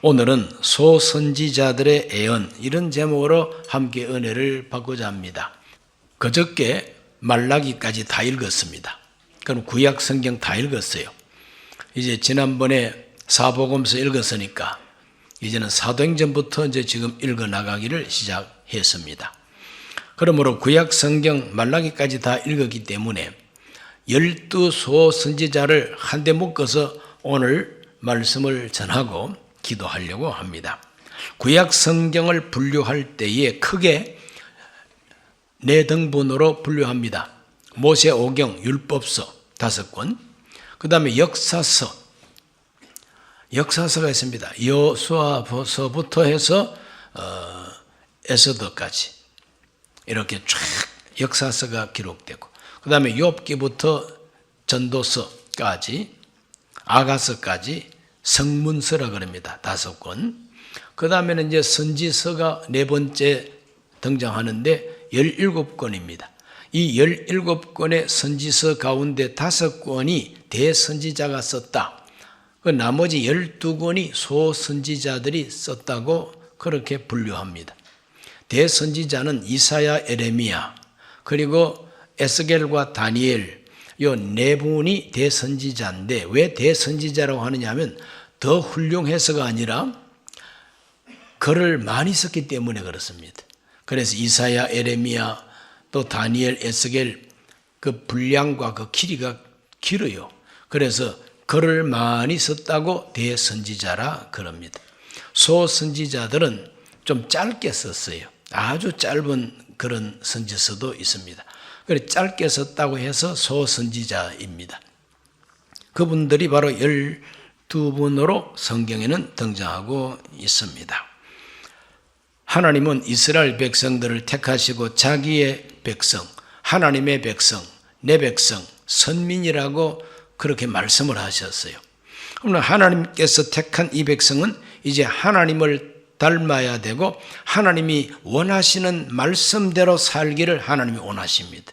오늘은 소선지자들의 애언, 이런 제목으로 함께 은혜를 받고자 합니다. 그저께 말라기까지 다 읽었습니다. 그럼 구약 성경 다 읽었어요. 이제 지난번에 사복음서 읽었으니까 이제는 사도행전부터 이제 지금 읽어 나가기를 시작했습니다. 그러므로 구약 성경 말라기까지 다 읽었기 때문에 12소 선지자를 한데 묶어서 오늘 말씀을 전하고 기도하려고 합니다. 구약 성경을 분류할 때에 크게 4등분으로 분류합니다. 모세오경, 율법서 5권, 그 다음에 역사서가 있습니다. 여호수아서부터 해서 에스더까지 이렇게 쫙 역사서가 기록되고, 그 다음에 욥기부터 전도서까지, 아가서까지 성문서라 그럽니다. 5권. 그 다음에는 이제 선지서가 4번째 등장하는데 17권입니다. 이 17권의 선지서 가운데 5권이 대선지자가 썼다. 그 나머지 12권이 소선지자들이 썼다고 그렇게 분류합니다. 대선지자는 이사야, 에레미야, 그리고 에스겔과 다니엘, 이 4분이 대선지자인데, 왜 대선지자라고 하느냐 하면 더 훌륭해서가 아니라 글을 많이 썼기 때문에 그렇습니다. 그래서 이사야, 에레미야, 또 다니엘, 에스겔, 그 분량과 그 길이가 길어요. 그래서 글을 많이 썼다고 대선지자라 그럽니다. 소선지자들은 좀 짧게 썼어요. 아주 짧은 그런 선지서도 있습니다. 그래서 짧게 썼다고 해서 소선지자입니다. 그분들이 바로 12분으로 성경에는 등장하고 있습니다. 하나님은 이스라엘 백성들을 택하시고 자기의 백성, 하나님의 백성, 내 백성, 선민이라고 그렇게 말씀을 하셨어요. 그러나 하나님께서 택한 이 백성은 이제 하나님을 닮아야 되고 하나님이 원하시는 말씀대로 살기를 하나님이 원하십니다.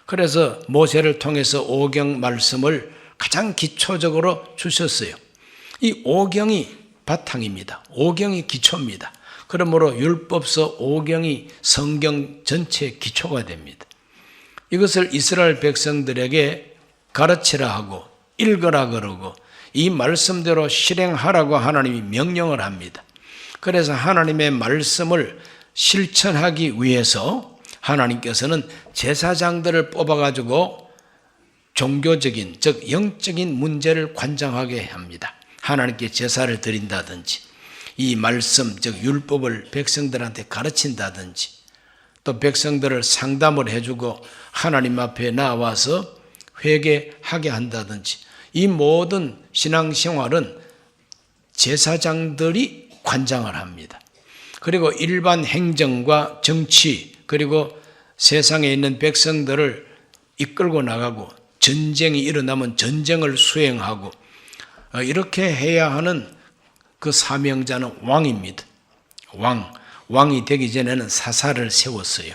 그래서 모세를 통해서 오경 말씀을 가장 기초적으로 주셨어요. 이 오경이 바탕입니다. 오경이 기초입니다. 그러므로 율법서 오경이 성경 전체의 기초가 됩니다. 이것을 이스라엘 백성들에게 가르치라 하고 읽으라 그러고 이 말씀대로 실행하라고 하나님이 명령을 합니다. 그래서 하나님의 말씀을 실천하기 위해서 하나님께서는 제사장들을 뽑아가지고 종교적인, 즉 영적인 문제를 관장하게 합니다. 하나님께 제사를 드린다든지, 이 말씀, 즉 율법을 백성들한테 가르친다든지, 또 백성들을 상담을 해주고 하나님 앞에 나와서 회개하게 한다든지, 이 모든 신앙생활은 제사장들이 관장을 합니다. 그리고 일반 행정과 정치, 그리고 세상에 있는 백성들을 이끌고 나가고 전쟁이 일어나면 전쟁을 수행하고 이렇게 해야 하는 그 사명자는 왕입니다. 왕이 되기 전에는 사사를 세웠어요.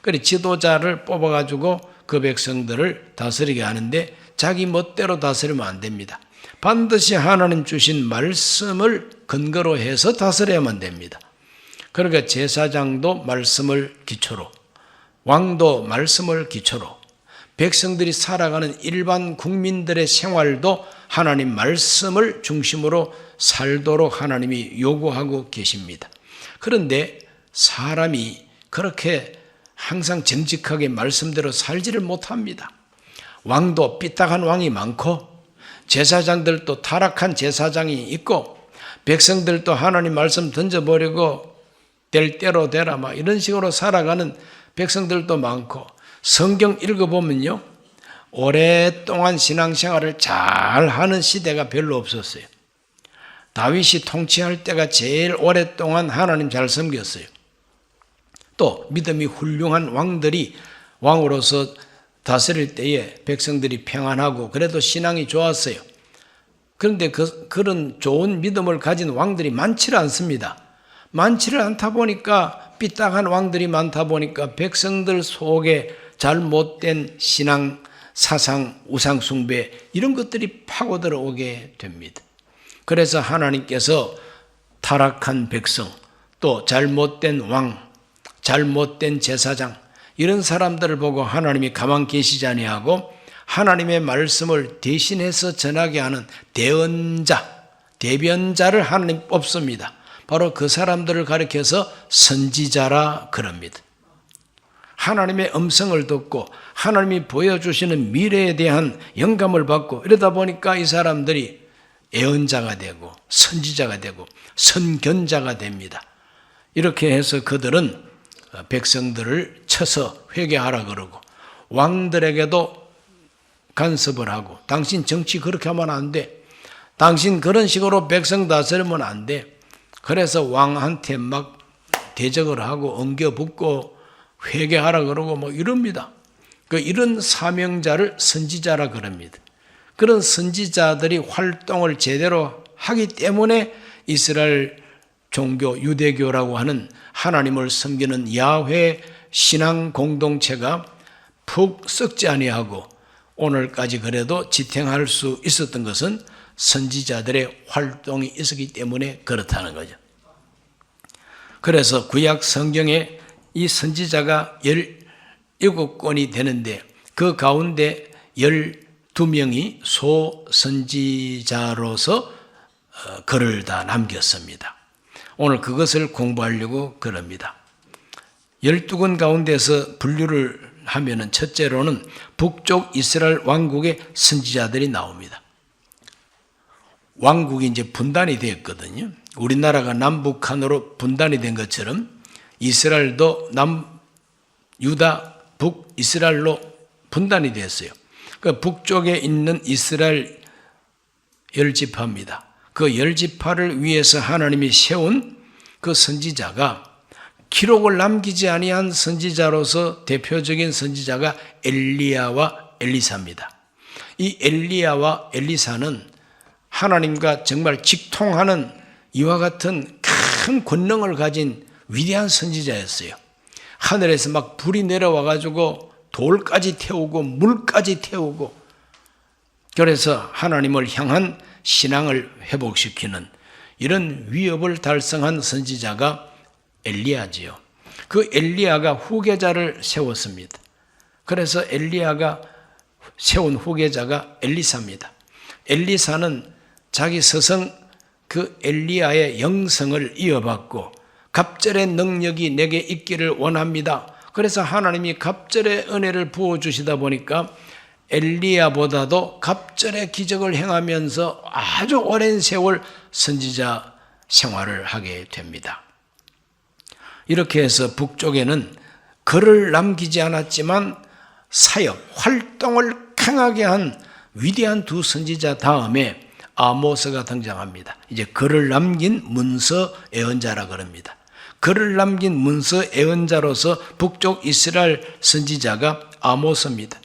그래서 지도자를 뽑아가지고 그 백성들을 다스리게 하는데 자기 멋대로 다스리면 안 됩니다. 반드시 하나님 주신 말씀을 근거로 해서 다스려야만 됩니다. 그러니까 제사장도 말씀을 기초로, 왕도 말씀을 기초로, 백성들이 살아가는 일반 국민들의 생활도 하나님 말씀을 중심으로 살도록 하나님이 요구하고 계십니다. 그런데 사람이 그렇게 항상 정직하게 말씀대로 살지를 못합니다. 왕도 삐딱한 왕이 많고 제사장들도 타락한 제사장이 있고 백성들도 하나님 말씀 던져버리고 될 대로 되라 막 이런 식으로 살아가는 백성들도 많고, 성경 읽어보면요, 오랫동안 신앙생활을 잘 하는 시대가 별로 없었어요. 다윗이 통치할 때가 제일 오랫동안 하나님 잘 섬겼어요. 또 믿음이 훌륭한 왕들이 왕으로서 다스릴 때에 백성들이 평안하고 그래도 신앙이 좋았어요. 그런데 그런 좋은 믿음을 가진 왕들이 많지를 않습니다. 많지를 않다 보니까, 삐딱한 왕들이 많다 보니까 백성들 속에 잘못된 신앙, 사상, 우상숭배 이런 것들이 파고들어 오게 됩니다. 그래서 하나님께서 타락한 백성, 또 잘못된 왕, 잘못된 제사장, 이런 사람들을 보고 하나님이 가만 계시지 아니하고 하나님의 말씀을 대신해서 전하게 하는 대언자, 대변자를 하나님 뽑습니다. 바로 그 사람들을 가리켜서 선지자라 그럽니다. 하나님의 음성을 듣고 하나님이 보여주시는 미래에 대한 영감을 받고 이러다 보니까 이 사람들이 예언자가 되고 선지자가 되고 선견자가 됩니다. 이렇게 해서 그들은 백성들을 쳐서 회개하라 그러고 왕들에게도 간섭을 하고 당신 정치 그렇게 하면 안 돼. 당신 그런 식으로 백성 다스리면 안 돼. 그래서 왕한테 막 대적을 하고 엉겨붙고 회개하라 그러고 뭐 이럽니다. 이런 사명자를 선지자라 그럽니다. 그런 선지자들이 활동을 제대로 하기 때문에 이스라엘 종교 유대교라고 하는 하나님을 섬기는 야훼 신앙 공동체가 푹 썩지 아니하고 오늘까지 그래도 지탱할 수 있었던 것은 선지자들의 활동이 있었기 때문에 그렇다는 거죠. 그래서 구약 성경에 이 선지자가 17권이 되는데 그 가운데 12명이 소선지자로서 글을 다 남겼습니다. 오늘 그것을 공부하려고 그럽니다. 12권 가운데서 분류를 하면은 첫째로는 북쪽 이스라엘 왕국의 선지자들이 나옵니다. 왕국이 이제 분단이 되었거든요. 우리나라가 남북한으로 분단이 된 것처럼 이스라엘도 유다, 북, 이스라엘로 분단이 됐어요. 그 북쪽에 있는 이스라엘 10지파입니다. 그 10지파를 위해서 하나님이 세운 그 선지자가 기록을 남기지 아니한 선지자로서 대표적인 선지자가 엘리야와 엘리사입니다. 이 엘리야와 엘리사는 하나님과 정말 직통하는 이와 같은 큰 권능을 가진 위대한 선지자였어요. 하늘에서 막 불이 내려와 가지고 돌까지 태우고 물까지 태우고 그래서 하나님을 향한 신앙을 회복시키는 이런 위협을 달성한 선지자가 엘리야지요. 그 엘리야가 후계자를 세웠습니다. 그래서 엘리야가 세운 후계자가 엘리사입니다. 엘리사는 자기 스승 그 엘리야의 영성을 이어받고 갑절의 능력이 내게 있기를 원합니다. 그래서 하나님이 갑절의 은혜를 부어주시다 보니까 엘리야보다도 갑절의 기적을 행하면서 아주 오랜 세월 선지자 생활을 하게 됩니다. 이렇게 해서 북쪽에는 글을 남기지 않았지만 사역, 활동을 강하게 한 위대한 두 선지자 다음에 아모스가 등장합니다. 이제 글을 남긴 문서 예언자라 그럽니다. 글을 남긴 문서 예언자로서 북쪽 이스라엘 선지자가 아모스입니다.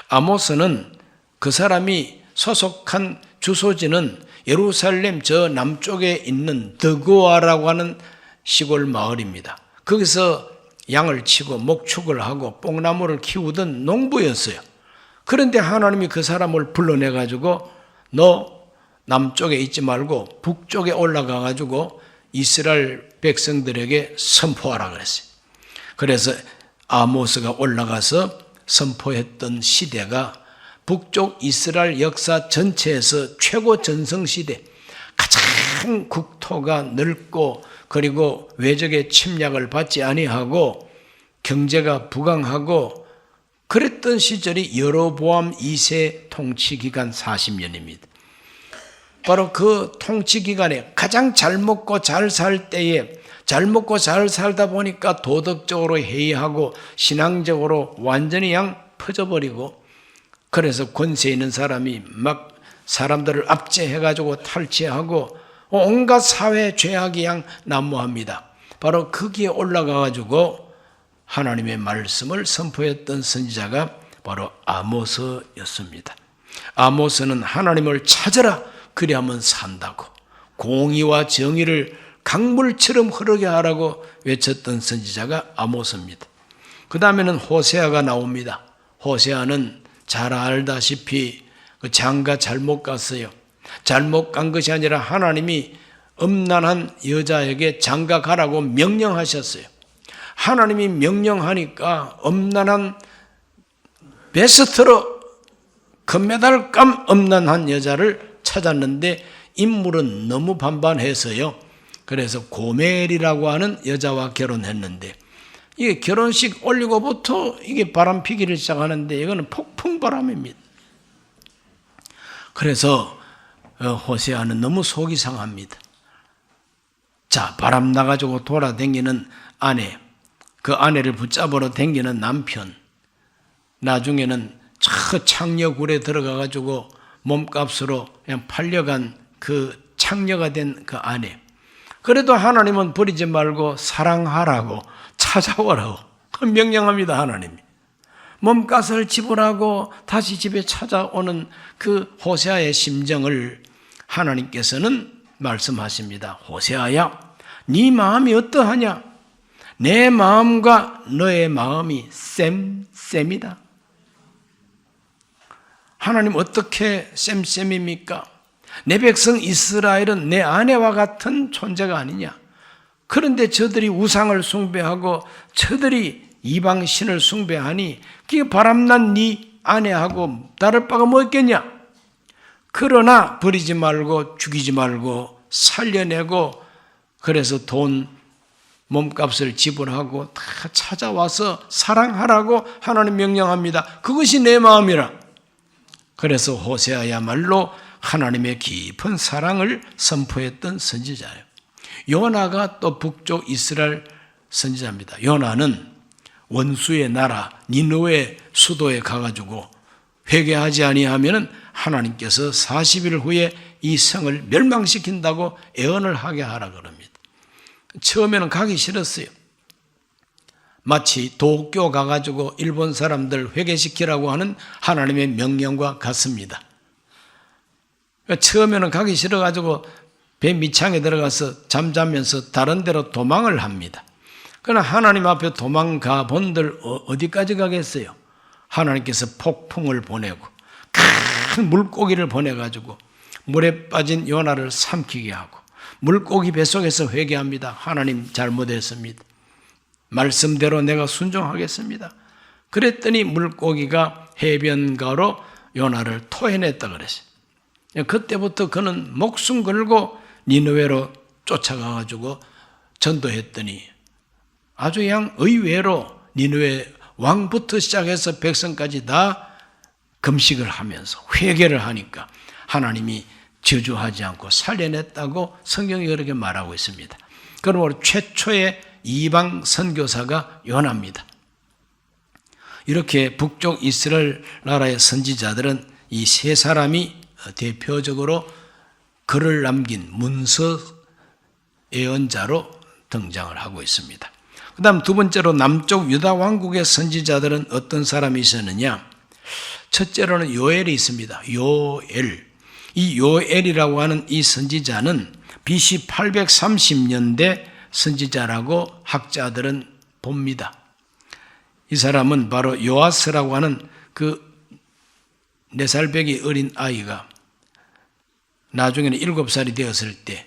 아모스는 그 사람이 소속한 주소지는 예루살렘 저 남쪽에 있는 드고아라고 하는 시골 마을입니다. 거기서 양을 치고 목축을 하고 뽕나무를 키우던 농부였어요. 그런데 하나님이 그 사람을 불러내 가지고 너 남쪽에 있지 말고 북쪽에 올라가 가지고 이스라엘 백성들에게 선포하라 그랬어요. 그래서 아모스가 올라가서 선포했던 시대가 북쪽 이스라엘 역사 전체에서 최고 전성시대, 가장 국토가 넓고 그리고 외적의 침략을 받지 아니하고 경제가 부강하고 그랬던 시절이 여로보암 2세 통치기간 40년입니다. 바로 그 통치기간에 가장 잘 먹고 잘 살 때에 잘 먹고 잘 살다 보니까 도덕적으로 해이하고 신앙적으로 완전히 퍼져버리고 그래서 권세 있는 사람이 막 사람들을 압제해가지고 탈취하고 온갖 사회 죄악이 난무합니다. 바로 거기에 올라가가지고 하나님의 말씀을 선포했던 선지자가 바로 아모스였습니다. 아모스는 하나님을 찾으라 그리하면 산다고 공의와 정의를 강물처럼 흐르게 하라고 외쳤던 선지자가 아모스입니다. 그 다음에는 호세아가 나옵니다. 호세아는 잘 알다시피 그 장가 잘못 갔어요. 잘못 간 것이 아니라 하나님이 음란한 여자에게 장가가라고 명령하셨어요. 하나님이 명령하니까 음란한 베스트로 금메달감 음란한 여자를 찾았는데 인물은 너무 반반해서요. 그래서 고멜이라고 하는 여자와 결혼했는데 이게 결혼식 올리고부터 이게 바람 피기를 시작하는데 이거는 폭풍 바람입니다. 그래서 호세아는 너무 속이 상합니다. 자, 바람 나가지고 돌아다니는 아내, 그 아내를 붙잡으러 다니는 남편, 나중에는 저 창녀굴에 들어가가지고 몸값으로 그냥 팔려간 그 창녀가 된 그 아내. 그래도 하나님은 버리지 말고 사랑하라고 찾아오라고 명령합니다. 하나님이. 몸값을 지불하고 다시 집에 찾아오는 그 호세아의 심정을 하나님께서는 말씀하십니다. 호세아야, 네 마음이 어떠하냐? 내 마음과 너의 마음이 쌤쌤이다. 하나님 어떻게 쌤쌤입니까? 내 백성 이스라엘은 내 아내와 같은 존재가 아니냐? 그런데 저들이 우상을 숭배하고 저들이 이방신을 숭배하니 그게 바람난 네 아내하고 다를 바가 뭐 있겠냐? 그러나 버리지 말고 죽이지 말고 살려내고 그래서 돈 몸값을 지불하고 다 찾아와서 사랑하라고 하나님 명령합니다. 그것이 내 마음이라. 그래서 호세아야말로 하나님의 깊은 사랑을 선포했던 선지자예요. 요나가 또 북쪽 이스라엘 선지자입니다. 요나는 원수의 나라 니느웨 수도에 가가지고 회개하지 아니하면은 하나님께서 40일 후에 이 성을 멸망시킨다고 예언을 하게 하라 그럽니다. 처음에는 가기 싫었어요. 마치 도쿄 가가지고 일본 사람들 회개시키라고 하는 하나님의 명령과 같습니다. 처음에는 가기 싫어가지고 배 밑창에 들어가서 잠자면서 다른 데로 도망을 합니다. 그러나 하나님 앞에 도망가 본들 어디까지 가겠어요? 하나님께서 폭풍을 보내고 큰 물고기를 보내가지고 물에 빠진 요나를 삼키게 하고 물고기 뱃속에서 회개합니다. 하나님 잘못했습니다. 말씀대로 내가 순종하겠습니다. 그랬더니 물고기가 해변가로 요나를 토해냈다 그랬어요. 그때부터 그는 목숨 걸고 니느웨로 쫓아가가지고 전도했더니 아주 그냥 의외로 니느웨 왕부터 시작해서 백성까지 다 금식을 하면서 회개를 하니까 하나님이 저주하지 않고 살려냈다고 성경이 그렇게 말하고 있습니다. 그러므로 최초의 이방 선교사가 요나입니다. 이렇게 북쪽 이스라엘 나라의 선지자들은 이 세 사람이 대표적으로 글을 남긴 문서 예언자로 등장을 하고 있습니다. 그 다음 두 번째로 남쪽 유다 왕국의 선지자들은 어떤 사람이 있었느냐? 첫째로는 요엘이 있습니다. 요엘. 이 요엘이라고 하는 이 선지자는 BC 830년대 선지자라고 학자들은 봅니다. 이 사람은 바로 요아스라고 하는 그 4살배기 어린 아이가 나중에는 7살이 되었을 때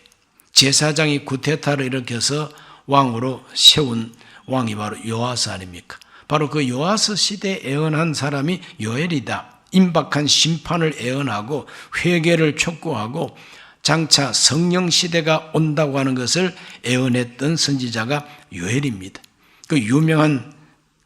제사장이 구테타를 일으켜서 왕으로 세운 왕이 바로 요아스 아닙니까? 바로 그 요아스 시대에 예언한 사람이 요엘이다. 임박한 심판을 예언하고 회개를 촉구하고 장차 성령 시대가 온다고 하는 것을 예언했던 선지자가 요엘입니다. 그 유명한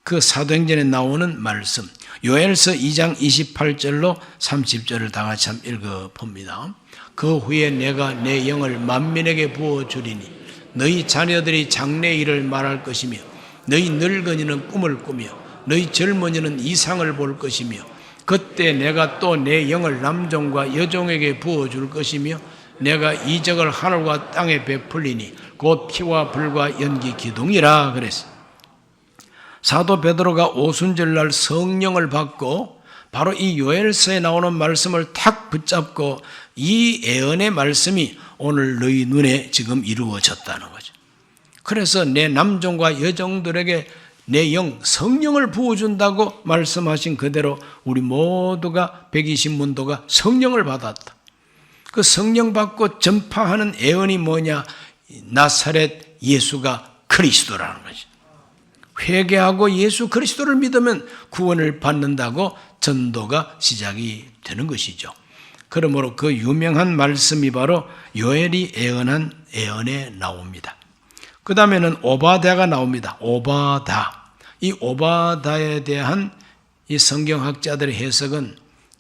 그 사도행전에 나오는 말씀 요엘서 2장 28절로 30절을 다 같이 한번 읽어봅니다. 그 후에 내가 내 영을 만민에게 부어주리니 너희 자녀들이 장래 일을 말할 것이며 너희 늙은이는 꿈을 꾸며 너희 젊은이는 이상을 볼 것이며 그때 내가 또 내 영을 남종과 여종에게 부어줄 것이며 내가 이적을 하늘과 땅에 베풀리니 곧 피와 불과 연기 기둥이라 그랬어요. 사도 베드로가 오순절날 성령을 받고 바로 이 요엘서에 나오는 말씀을 탁 붙잡고 이 예언의 말씀이 오늘 너희 눈에 지금 이루어졌다는 거죠. 그래서 내 남종과 여종들에게 내 영, 성령을 부어준다고 말씀하신 그대로 우리 모두가 120문도가 성령을 받았다. 그 성령 받고 전파하는 애언이 뭐냐? 나사렛 예수가 그리스도라는 거죠. 회개하고 예수 그리스도를 믿으면 구원을 받는다고 전도가 시작이 되는 것이죠. 그러므로 그 유명한 말씀이 바로 요엘이 애언한 애언에 나옵니다. 그 다음에는 오바다가 나옵니다. 오바다. 이 오바다에 대한 이 성경학자들의 해석은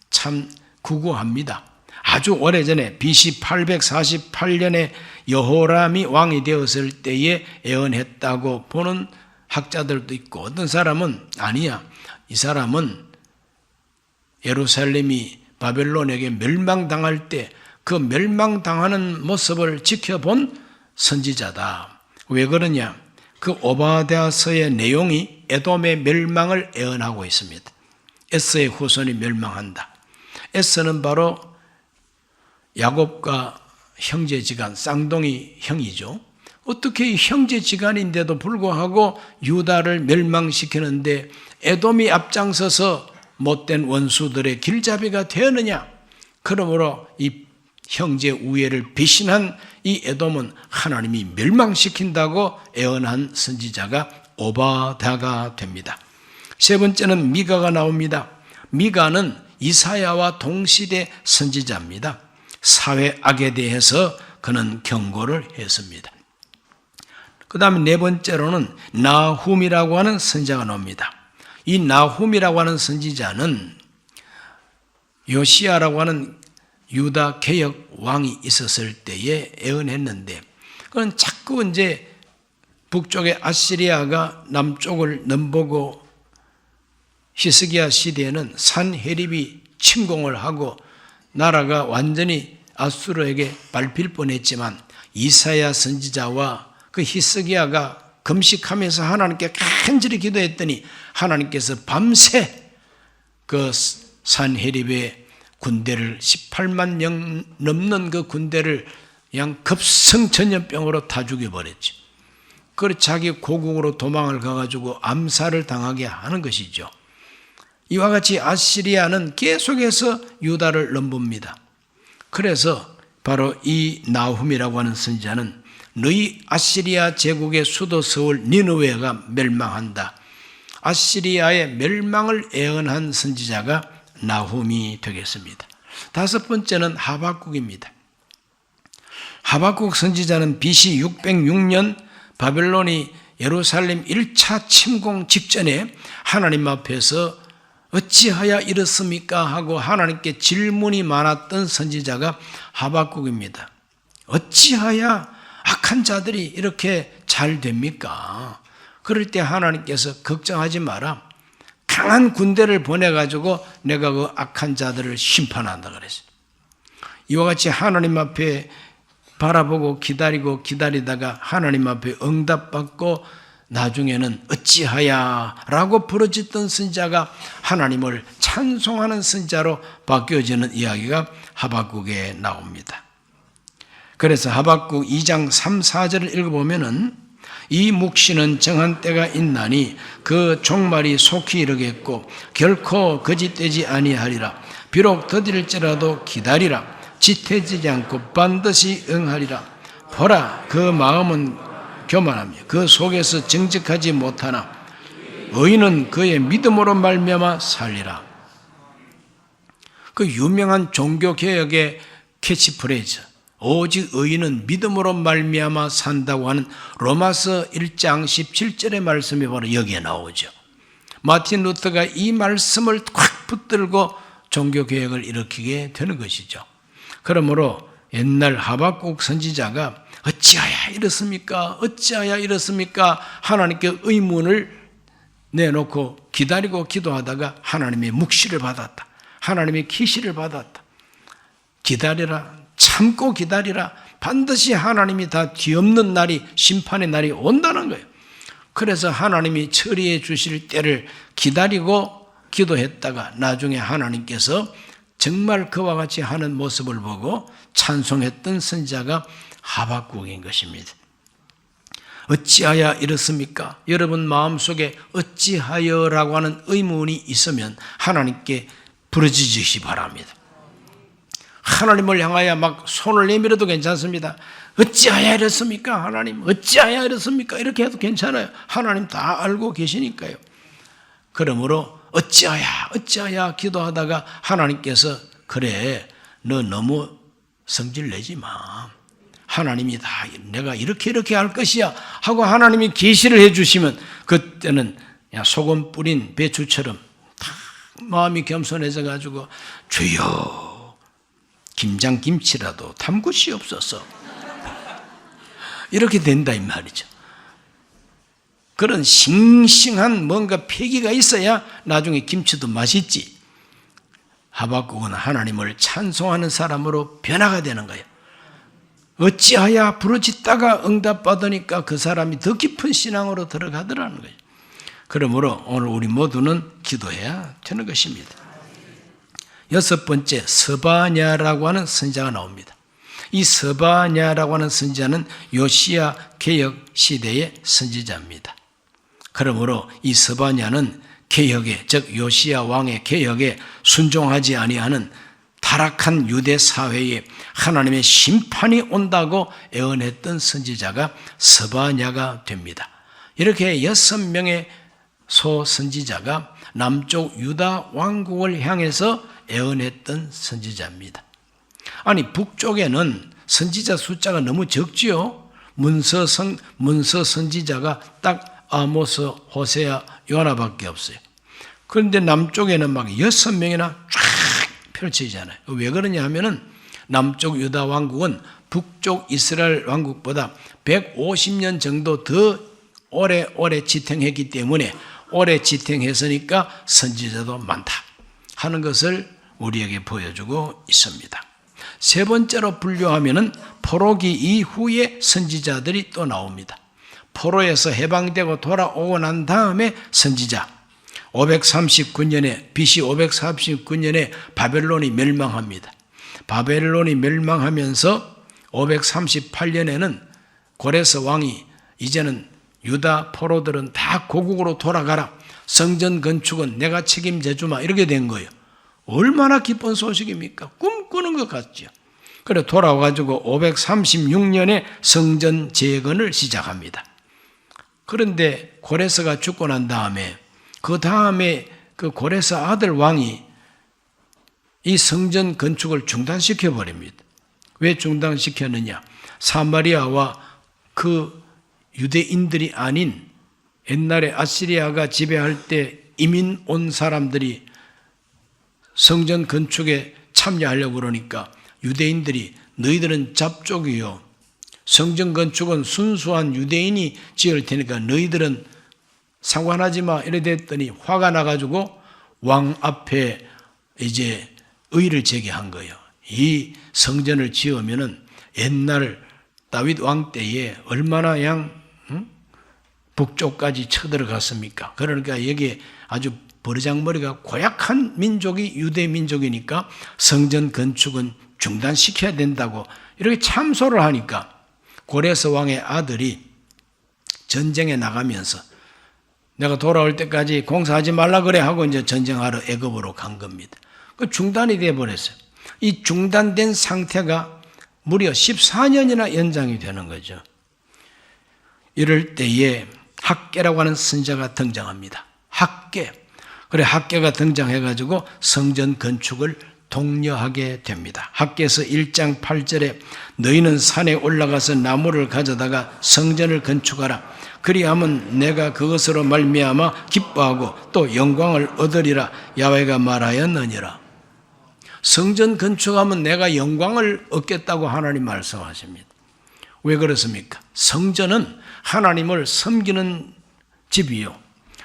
참 구구합니다. 아주 오래전에 BC 848년에 여호람이 왕이 되었을 때에 애언했다고 보는 학자들도 있고, 어떤 사람은 아니야, 이 사람은 예루살렘이 바벨론에게 멸망당할 때 그 멸망당하는 모습을 지켜본 선지자다. 왜 그러냐? 그 오바댜서의 내용이 에돔의 멸망을 애언하고 있습니다. 에서의 후손이 멸망한다. 에서는 바로 야곱과 형제지간, 쌍둥이 형이죠. 어떻게 형제지간인데도 불구하고 유다를 멸망시키는데 에돔이 앞장서서 못된 원수들의 길잡이가 되었느냐? 그러므로 이 형제 우애를 배신한 이 에돔은 하나님이 멸망시킨다고 애언한 선지자가 오바댜가 됩니다. 세 번째는 미가가 나옵니다. 미가는 이사야와 동시대 선지자입니다. 사회 악에 대해서 그는 경고를 했습니다. 그 다음에 네 번째로는 나훔이라고 하는 선지자가 나옵니다. 이 나훔이라고 하는 선지자는 요시야라고 하는 유다 개혁 왕이 있었을 때에 애언했는데, 그건 자꾸 이제 북쪽의 아시리아가 남쪽을 넘보고 히스기야 시대에는 산헤립이 침공을 하고 나라가 완전히 아수르에게 밟힐 뻔했지만 이사야 선지자와 그 히스기야가 금식하면서 하나님께 간절히 기도했더니 하나님께서 밤새 그 산헤립의 군대를 18만 명 넘는 그 군대를 그냥 급성전염병으로 다 죽여버렸죠. 그래서 자기 고국으로 도망을 가가지고 암살을 당하게 하는 것이죠. 이와 같이 아시리아는 계속해서 유다를 넘봅니다. 그래서 바로 이 나훔이라고 하는 선지자는 너희 아시리아 제국의 수도 서울 니느웨가 멸망한다. 아시리아의 멸망을 애언한 선지자가 나훔이 되겠습니다. 다섯 번째는 하박국입니다. 하박국 선지자는 BC 606년 바벨론이 예루살렘 1차 침공 직전에 하나님 앞에서 어찌하여 이렇습니까? 하고 하나님께 질문이 많았던 선지자가 하박국입니다. 어찌하여 악한 자들이 이렇게 잘 됩니까? 그럴 때 하나님께서 걱정하지 마라. 강한 군대를 보내가지고 내가 그 악한 자들을 심판한다 그랬어요. 이와 같이 하나님 앞에 바라보고 기다리고 기다리다가 하나님 앞에 응답받고 나중에는 어찌하야 라고 부르짖던 선지자가 하나님을 찬송하는 선지자로 바뀌어지는 이야기가 하박국에 나옵니다. 그래서 하박국 2장 3, 4절을 읽어보면은 이 묵시는 정한 때가 있나니 그 종말이 속히 이르겠고 결코 거짓되지 아니하리라. 비록 더딜지라도 기다리라. 지태지지 않고 반드시 응하리라. 보라, 그 마음은 교만하며 그 속에서 정직하지 못하나 의인은 그의 믿음으로 말미암아 살리라. 그 유명한 종교개혁의 캐치프레이즈, 오직 의인은 믿음으로 말미암아 산다고 하는 로마서 1장 17절의 말씀이 바로 여기에 나오죠. 마틴 루터가 이 말씀을 확 붙들고 종교개혁을 일으키게 되는 것이죠. 그러므로 옛날 하박국 선지자가 어찌하여 이렇습니까? 어찌하여 이렇습니까? 하나님께 의문을 내놓고 기다리고 기도하다가 하나님의 묵시를 받았다. 하나님의 계시를 받았다. 기다리라. 참고 기다리라. 반드시 하나님이 다 뒤엎는 날이, 심판의 날이 온다는 거예요. 그래서 하나님이 처리해 주실 때를 기다리고 기도했다가 나중에 하나님께서 정말 그와 같이 하는 모습을 보고 찬송했던 선지자가 하박국인 것입니다. 어찌하여 이렇습니까? 여러분 마음속에 어찌하여라고 하는 의문이 있으면 하나님께 부르짖으시기 바랍니다. 하나님을 향하여 막 손을 내밀어도 괜찮습니다. 어찌하여 이랬습니까? 하나님 어찌하여 이랬습니까? 이렇게 해도 괜찮아요. 하나님 다 알고 계시니까요. 그러므로 어찌하여 기도하다가 하나님께서 그래 너 너무 성질 내지 마. 하나님이 다 내가 이렇게 할 것이야 하고 하나님이 계시를 해주시면 그때는 소금 뿌린 배추처럼 다 마음이 겸손해져 가지고 주여 김장김치라도 담그시옵소서 이렇게 된다 이 말이죠. 그런 싱싱한 뭔가 패기가 있어야 나중에 김치도 맛있지. 하박국은 하나님을 찬송하는 사람으로 변화가 되는 거예요. 어찌하여 부르짖다가 응답받으니까 그 사람이 더 깊은 신앙으로 들어가더라는 거예요. 그러므로 오늘 우리 모두는 기도해야 되는 것입니다. 여섯 번째, 스바냐라고 하는 선지자가 나옵니다. 이 스바냐라고 하는 선지자는 요시야 개혁 시대의 선지자입니다. 그러므로 이 스바냐는 개혁에, 즉 요시야 왕의 개혁에 순종하지 아니하는 타락한 유대 사회에 하나님의 심판이 온다고 예언했던 선지자가 스바냐가 됩니다. 이렇게 6명의 소선지자가 남쪽 유다 왕국을 향해서 예언했던 선지자입니다. 아니 북쪽에는 선지자 숫자가 너무 적지요. 문서 선지자가 딱 아모스, 호세아, 요나밖에 없어요. 그런데 남쪽에는 막 6명이나 쫙 펼쳐지잖아요. 왜 그러냐 하면은 남쪽 유다 왕국은 북쪽 이스라엘 왕국보다 150년 정도 더 오래 지탱했기 때문에 오래 지탱했으니까 선지자도 많다 하는 것을 우리에게 보여주고 있습니다. 세 번째로 분류하면은 포로기 이후에 선지자들이 또 나옵니다. 포로에서 해방되고 돌아오고 난 다음에 선지자 539년에 BC 539년에 바벨론이 멸망합니다. 바벨론이 멸망하면서 538년에는 고레스 왕이 이제는 유다 포로들은 다 고국으로 돌아가라. 성전 건축은 내가 책임져 주마. 이렇게 된 거예요. 얼마나 기쁜 소식입니까? 꿈꾸는 것 같죠. 그래 돌아와가지고 536년에 성전 재건을 시작합니다. 그런데 고레스가 죽고 난 다음에 그 다음에 그 고레스 아들 왕이 이 성전 건축을 중단시켜 버립니다. 왜 중단시켰느냐? 사마리아와 그 유대인들이 아닌 옛날에 아시리아가 지배할 때 이민 온 사람들이 성전 건축에 참여하려고 그러니까 유대인들이 너희들은 잡족이요. 성전 건축은 순수한 유대인이 지을 테니까 너희들은 상관하지 마. 이래 됐더니 화가 나가지고 왕 앞에 이제 의를 제기한 거예요. 이 성전을 지으면은 옛날 다윗 왕 때에 얼마나 북쪽까지 쳐들어갔습니까? 그러니까 여기에 아주 버르장머리가 고약한 민족이 유대 민족이니까 성전 건축은 중단시켜야 된다고 이렇게 참소를 하니까 고레스 왕의 아들이 전쟁에 나가면서 내가 돌아올 때까지 공사하지 말라 그래 하고 이제 전쟁하러 애굽으로 간 겁니다. 그 중단이 되어 버렸어요. 이 중단된 상태가 무려 14년이나 연장이 되는 거죠. 이럴 때에 학개라고 하는 선지자가 등장합니다. 학개. 그래 학개가 등장해가지고 성전 건축을 독려하게 됩니다. 학개서 1장 8절에 너희는 산에 올라가서 나무를 가져다가 성전을 건축하라. 그리하면 내가 그것으로 말미암아 기뻐하고 또 영광을 얻으리라. 야훼가 말하였느니라. 성전 건축하면 내가 영광을 얻겠다고 하나님 말씀하십니다. 왜 그렇습니까? 성전은 하나님을 섬기는 집이요.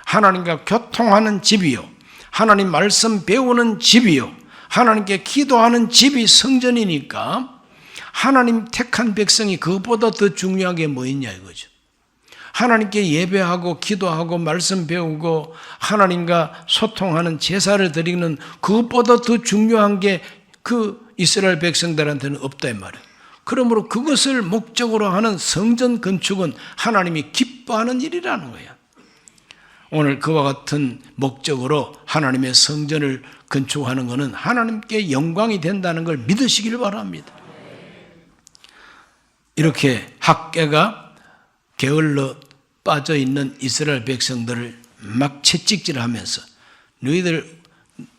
하나님과 교통하는 집이요. 하나님 말씀 배우는 집이요. 하나님께 기도하는 집이 성전이니까 하나님 택한 백성이 그것보다 더 중요한 게 뭐 있냐 이거죠. 하나님께 예배하고 기도하고 말씀 배우고 하나님과 소통하는 제사를 드리는 그것보다 더 중요한 게 그 이스라엘 백성들한테는 없다 이 말이에요. 그러므로 그것을 목적으로 하는 성전 건축은 하나님이 기뻐하는 일이라는 거예요. 오늘 그와 같은 목적으로 하나님의 성전을 건축하는 것은 하나님께 영광이 된다는 걸 믿으시길 바랍니다. 이렇게 학개가 게을러 빠져 있는 이스라엘 백성들을 막 채찍질하면서 너희들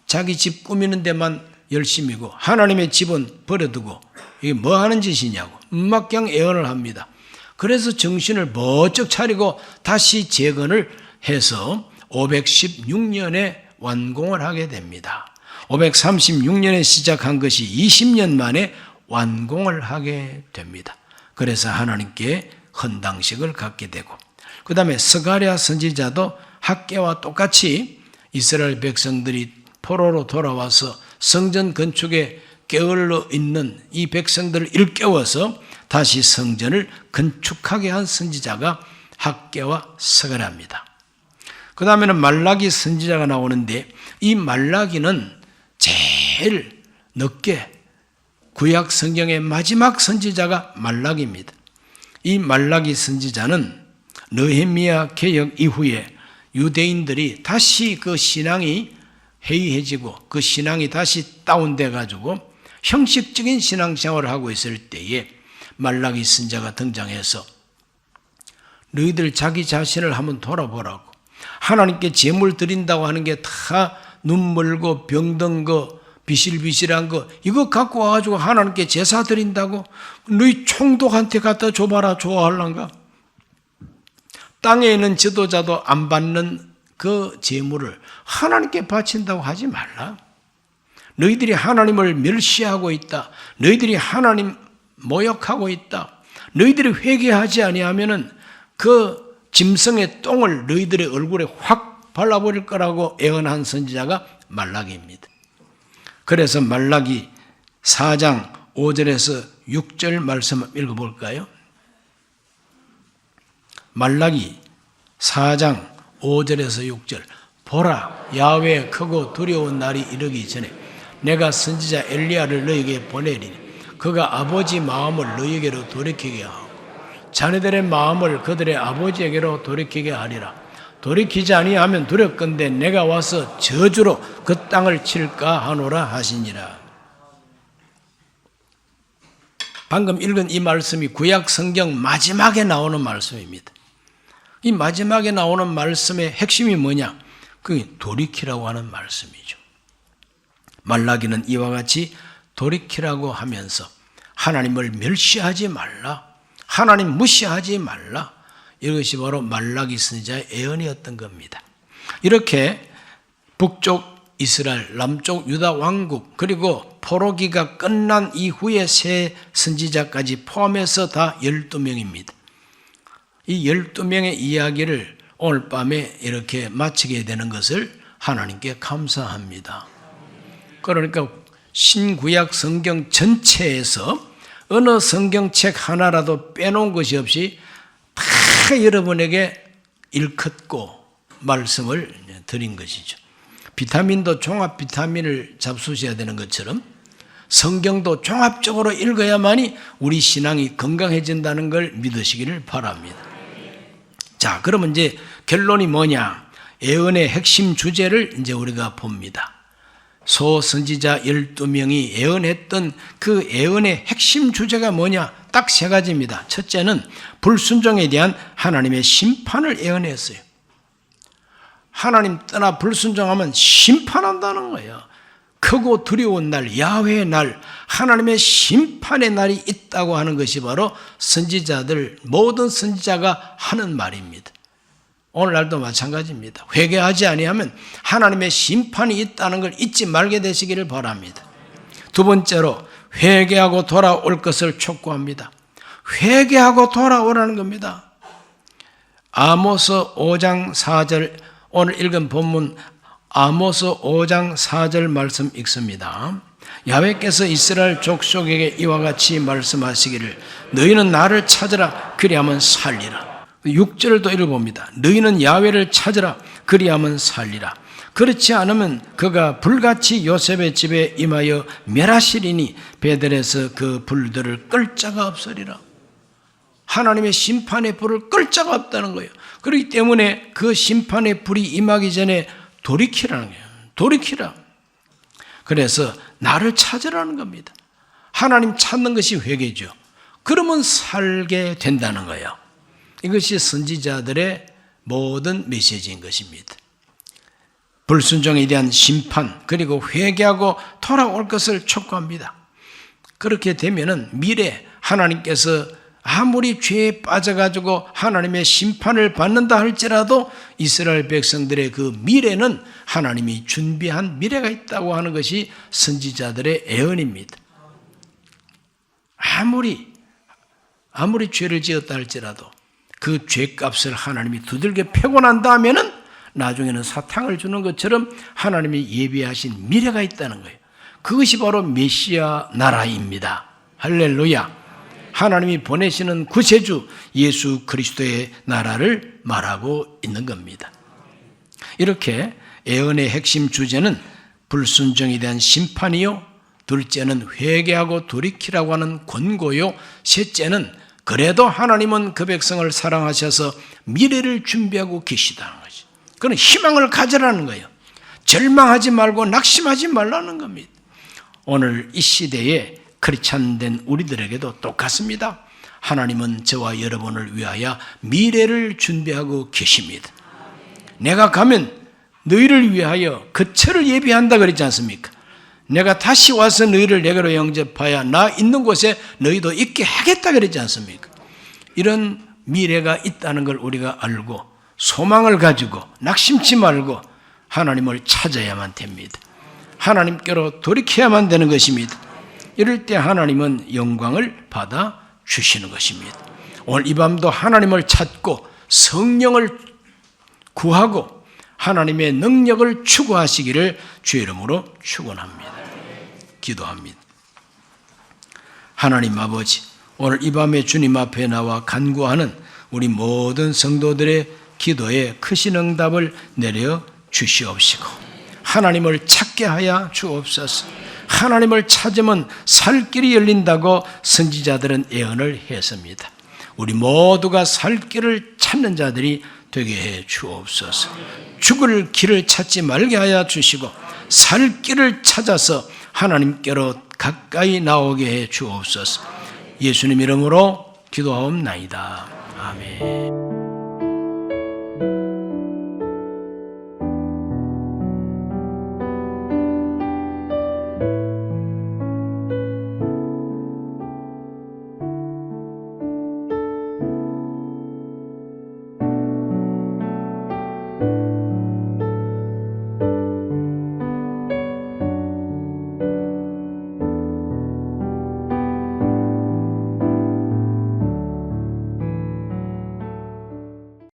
자기 집 꾸미는 데만 열심이고 하나님의 집은 버려두고 이게 뭐 하는 짓이냐고 막 그냥 애언을 합니다. 그래서 정신을 번쩍 차리고 다시 재건을 해서 516년에 완공을 하게 됩니다. 536년에 시작한 것이 20년 만에 완공을 하게 됩니다. 그래서 하나님께 헌당식을 갖게 되고 그 다음에 스가랴 선지자도 학개와 똑같이 이스라엘 백성들이 포로로 돌아와서 성전 건축에 게을러 있는 이 백성들을 일깨워서 다시 성전을 건축하게 한 선지자가 학개와 스가랴입니다. 그 다음에는 말라기 선지자가 나오는데 이 말라기는 제일 늦게 구약 성경의 마지막 선지자가 말라기입니다. 이 말라기 선지자는 느헤미야 개혁 이후에 유대인들이 다시 그 신앙이 해이해지고 그 신앙이 다시 다운돼 가지고 형식적인 신앙생활을 하고 있을 때에 말라기 선지자가 등장해서 너희들 자기 자신을 한번 돌아보라고 하나님께 제물 드린다고 하는 게 다 눈멀고 병든 거 비실비실한 거 이거 갖고 와가지고 하나님께 제사 드린다고 너희 총독한테 갖다 줘봐라 좋아할란가? 땅에 있는 지도자도 안 받는 그 제물을 하나님께 바친다고 하지 말라. 너희들이 하나님을 멸시하고 있다. 너희들이 하나님 모욕하고 있다. 너희들이 회개하지 아니하면은 그 짐승의 똥을 너희들의 얼굴에 확 발라버릴 거라고 예언한 선지자가 말라기입니다. 그래서 말라기 4장 5절에서 6절 말씀 읽어볼까요? 말라기 4장 5절에서 6절 보라 야훼 크고 두려운 날이 이르기 전에 내가 선지자 엘리야를 너에게 보내리니 그가 아버지 마음을 너에게로 돌이키게 하고 자네들의 마음을 그들의 아버지에게로 돌이키게 하리라. 돌이키지 아니하면 두렵건대 내가 와서 저주로 그 땅을 칠까 하노라 하시니라. 방금 읽은 이 말씀이 구약 성경 마지막에 나오는 말씀입니다. 이 마지막에 나오는 말씀의 핵심이 뭐냐? 그게 돌이키라고 하는 말씀이죠. 말라기는 이와 같이 돌이키라고 하면서 하나님을 멸시하지 말라. 하나님 무시하지 말라. 이것이 바로 말라기 선지자의 예언이었던 겁니다. 이렇게 북쪽 이스라엘, 남쪽 유다 왕국 그리고 포로기가 끝난 이후에 새 선지자까지 포함해서 다 12명입니다. 이 12명의 이야기를 오늘 밤에 이렇게 마치게 되는 것을 하나님께 감사합니다. 그러니까 신구약 성경 전체에서 어느 성경책 하나라도 빼놓은 것이 없이 다 여러분에게 일컫고 말씀을 드린 것이죠. 비타민도 종합 비타민을 잡수셔야 되는 것처럼 성경도 종합적으로 읽어야만이 우리 신앙이 건강해진다는 걸 믿으시기를 바랍니다. 자, 그러면 이제 결론이 뭐냐? 예언의 핵심 주제를 이제 우리가 봅니다. 소선지자 12명이 예언했던 그 예언의 핵심 주제가 뭐냐? 딱 세 가지입니다. 첫째는 불순종에 대한 하나님의 심판을 예언했어요. 하나님 떠나 불순종하면 심판한다는 거예요. 크고 두려운 날, 야훼의 날, 하나님의 심판의 날이 있다고 하는 것이 바로 선지자들, 모든 선지자가 하는 말입니다. 오늘날도 마찬가지입니다. 회개하지 아니하면 하나님의 심판이 있다는 걸 잊지 말게 되시기를 바랍니다. 두 번째로 회개하고 돌아올 것을 촉구합니다. 회개하고 돌아오라는 겁니다. 아모스 5장 4절 오늘 읽은 본문 아모스 5장 4절 말씀 읽습니다. 야훼께서 이스라엘 족속에게 이와 같이 말씀하시기를 너희는 나를 찾으라 그리하면 살리라. 6절도 읽어봅니다. 너희는 야훼를 찾으라 그리하면 살리라. 그렇지 않으면 그가 불같이 요셉의 집에 임하여 멸하시리니 베델에서 그 불들을 끌 자가 없으리라. 하나님의 심판의 불을 끌 자가 없다는 거예요. 그렇기 때문에 그 심판의 불이 임하기 전에 돌이키라는 거예요. 돌이키라. 그래서 나를 찾으라는 겁니다. 하나님 찾는 것이 회개죠. 그러면 살게 된다는 거예요. 이것이 선지자들의 모든 메시지인 것입니다. 불순종에 대한 심판, 그리고 회개하고 돌아올 것을 촉구합니다. 그렇게 되면은 미래 하나님께서 아무리 죄에 빠져가지고 하나님의 심판을 받는다 할지라도 이스라엘 백성들의 그 미래는 하나님이 준비한 미래가 있다고 하는 것이 선지자들의 예언입니다. 아무리 죄를 지었다 할지라도 그 죄값을 하나님이 두들겨 패고 난 다음에는 나중에는 사탕을 주는 것처럼 하나님이 예비하신 미래가 있다는 거예요. 그것이 바로 메시아 나라입니다. 할렐루야. 하나님이 보내시는 구세주 예수 그리스도의 나라를 말하고 있는 겁니다. 이렇게 예언의 핵심 주제는 불순종에 대한 심판이요, 둘째는 회개하고 돌이키라고 하는 권고요, 셋째는 그래도 하나님은 그 백성을 사랑하셔서 미래를 준비하고 계시다는 거죠. 그건 희망을 가져라는 거예요. 절망하지 말고 낙심하지 말라는 겁니다. 오늘 이 시대에 크리스찬된 우리들에게도 똑같습니다. 하나님은 저와 여러분을 위하여 미래를 준비하고 계십니다. 내가 가면 너희를 위하여 거처를 예비한다 그랬지 않습니까? 내가 다시 와서 너희를 내게로 영접하여 나 있는 곳에 너희도 있게 하겠다 그랬지 않습니까? 이런 미래가 있다는 걸 우리가 알고 소망을 가지고 낙심치 말고 하나님을 찾아야만 됩니다. 하나님께로 돌이켜야만 되는 것입니다. 이럴 때 하나님은 영광을 받아 주시는 것입니다. 오늘 이 밤도 하나님을 찾고 성령을 구하고 하나님의 능력을 추구하시기를 주의 이름으로 축원합니다. 기도합니다. 하나님 아버지, 오늘 이 밤에 주님 앞에 나와 간구하는 우리 모든 성도들의 기도에 크신 응답을 내려 주시옵시고 하나님을 찾게 하여 주옵소서. 하나님을 찾으면 살 길이 열린다고 선지자들은 예언을 했습니다. 우리 모두가 살 길을 찾는 자들이 되게 해 주옵소서. 죽을 길을 찾지 말게 하여 주시고 살 길을 찾아서 하나님께로 가까이 나오게 해 주옵소서. 예수님 이름으로 기도하옵나이다. 아멘.